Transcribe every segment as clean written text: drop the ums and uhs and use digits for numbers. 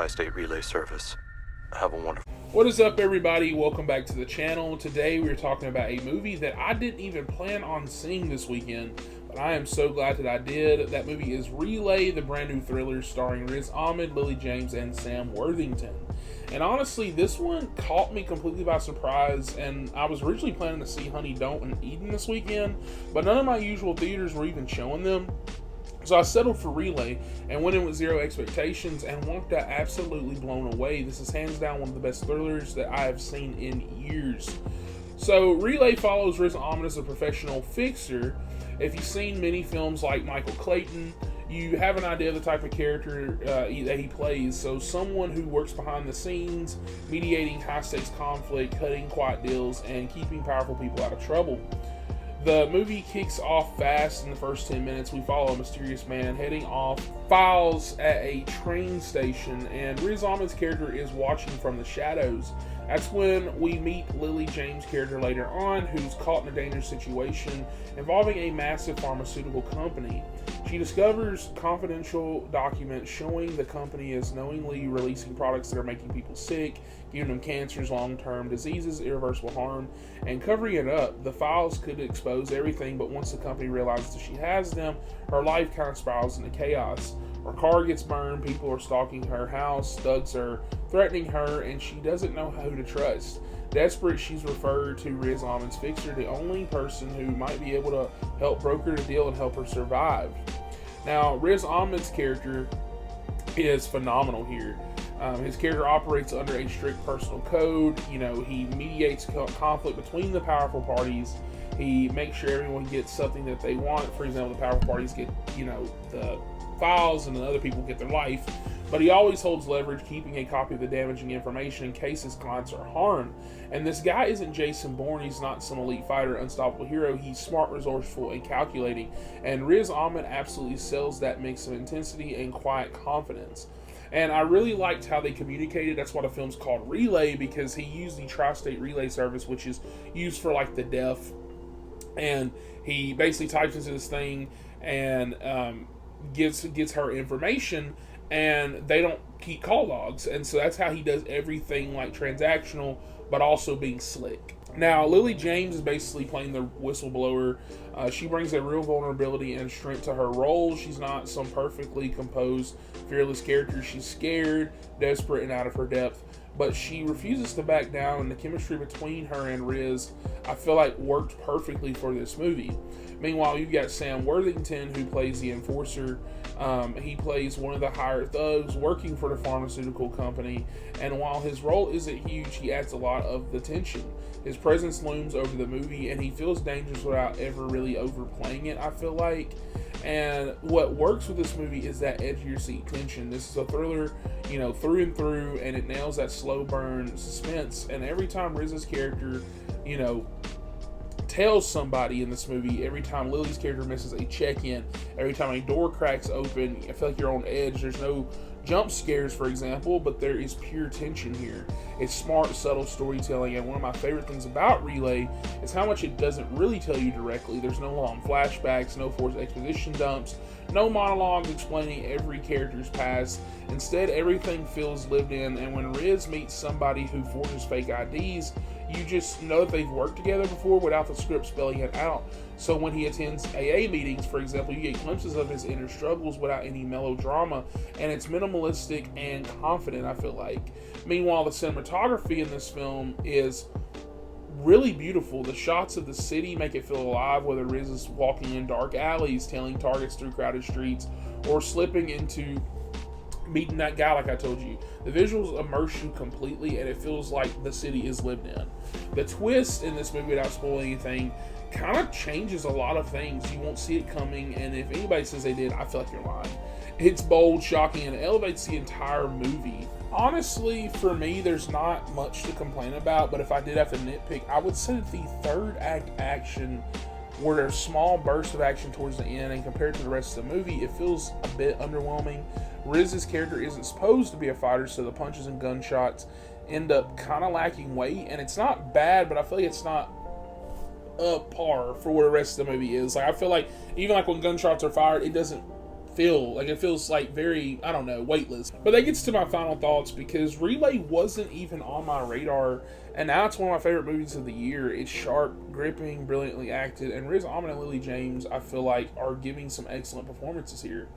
Tri-State Relay Service. Have a wonderful... What is up, everybody? Welcome back to the channel. Today we're talking about a movie that I didn't even plan on seeing this weekend, but I am so glad that I did. That movie is Relay, the brand new thriller starring Riz Ahmed, Lily James, and Sam Worthington. And honestly, this one caught me completely by surprise, and I was originally planning to see Honey Don't and Eden this weekend, but none of my usual theaters were even showing them. So I settled for Relay and went in with zero expectations and walked out absolutely blown away. This is hands down one of the best thrillers that I have seen in years. So Relay follows Riz Ahmed as a professional fixer. If you've seen many films like Michael Clayton, you have an idea of the type of character that he plays. So someone who works behind the scenes, mediating high-stakes conflict, cutting quiet deals, and keeping powerful people out of trouble. The movie kicks off fast in the first 10 minutes. We follow a mysterious man heading off files at a train station, and Riz Ahmed's character is watching from the shadows. That's when we meet Lily James' character later on, who's caught in a dangerous situation involving a massive pharmaceutical company. She discovers confidential documents showing the company is knowingly releasing products that are making people sick, giving them cancers, long-term diseases, irreversible harm, and covering it up. The files could expose everything, but once the company realizes that she has them, her life kind of spirals into chaos. Her car gets burned, people are stalking her house, thugs are threatening her, and she doesn't know who to trust. Desperate, she's referred to Riz Ahmed's fixer, the only person who might be able to help broker the deal and help her survive. Now, Riz Ahmed's character is phenomenal here. His character operates under a strict personal code. You know, he mediates conflict between the powerful parties. He makes sure everyone gets something that they want. For example, the powerful parties get, the files, and the other people get their life. But he always holds leverage, keeping a copy of the damaging information in case his clients are harmed. And this guy isn't Jason Bourne. He's not some elite fighter, unstoppable hero. He's smart, resourceful, and calculating. And Riz Ahmed absolutely sells that mix of intensity and quiet confidence. And I really liked how they communicated. That's why the film's called Relay, because he used the Tri-State Relay Service, which is used for like the deaf. And he basically types into this thing and gets her information, and they don't keep call logs. And so that's how he does everything, like transactional, but also being slick. Now, Lily James is basically playing the whistleblower. She brings a real vulnerability and strength to her role. She's not some perfectly composed, fearless character. She's scared, desperate, and out of her depth. But she refuses to back down, and the chemistry between her and Riz, I feel like, worked perfectly for this movie. Meanwhile, you've got Sam Worthington, who plays the enforcer. He plays one of the hired thugs working for the pharmaceutical company, and while his role isn't huge, he adds a lot of the tension. His presence looms over the movie, and he feels dangerous without ever really overplaying it, I feel like. And what works with this movie is that edge-of-your-seat tension. This is a thriller, through and through, and it nails that slow burn suspense. And every time Riz's character, tells somebody in this movie, every time Lily's character misses a check-in, every time a door cracks open, I feel like you're on edge. There's no jump scares, for example, but there is pure tension here. It's smart, subtle storytelling, and one of my favorite things about Relay is how much it doesn't really tell you directly. There's no long flashbacks, no forced exposition dumps, no monologues explaining every character's past. Instead, everything feels lived in, and when Riz meets somebody who forges fake IDs, you just know that they've worked together before without the script spelling it out. So when he attends AA meetings, for example, you get glimpses of his inner struggles without any melodrama, and it's minimalistic and confident, I feel like. Meanwhile, the cinematography in this film is really beautiful. The shots of the city make it feel alive, whether Riz is walking in dark alleys, tailing targets through crowded streets, or slipping into meeting that guy like I told you. The visuals immerse you completely, and it feels like the city is lived in. The twist in this movie, without spoiling anything, kind of changes a lot of things. You won't see it coming, and if anybody says they did, I feel like you're lying. It's bold, shocking, and it elevates the entire movie. Honestly, for me, there's not much to complain about, but if I did have to nitpick, I would say that the third act action, where there's small bursts of action towards the end, and compared to the rest of the movie, it feels a bit underwhelming. Riz's character isn't supposed to be a fighter, so the punches and gunshots end up kind of lacking weight, and it's not bad, but I feel like it's not up par for what the rest of the movie is. Like, I feel like even like when gunshots are fired, it doesn't feel. Like, it feels like very, I don't know, weightless. But that gets to my final thoughts, because Relay wasn't even on my radar, and now it's one of my favorite movies of the year. It's sharp, gripping, brilliantly acted, and Riz Ahmed and Lily James, I feel like, are giving some excellent performances here.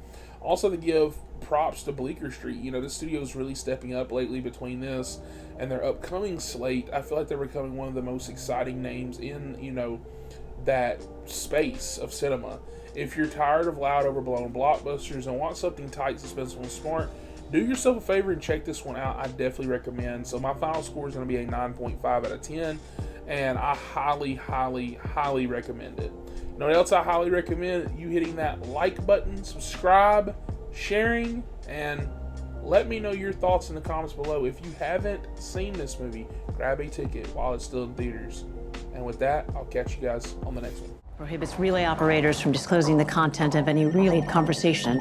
Also, to give props to Bleecker Street. You know, the studio is really stepping up lately between this and their upcoming slate. I feel like they're becoming one of the most exciting names in, you know, that space of cinema. If you're tired of loud, overblown blockbusters and want something tight, suspenseful, and smart, do yourself a favor and check this one out. I definitely recommend. So my final score is going to be a 9.5 out of 10, and I highly, highly, highly recommend it. You know what else I highly recommend? You hitting that like button, subscribe, sharing, and let me know your thoughts in the comments below. If you haven't seen this movie, grab a ticket while it's still in theaters. And with that, I'll catch you guys on the next one. Prohibits relay operators from disclosing the content of any relayed conversation.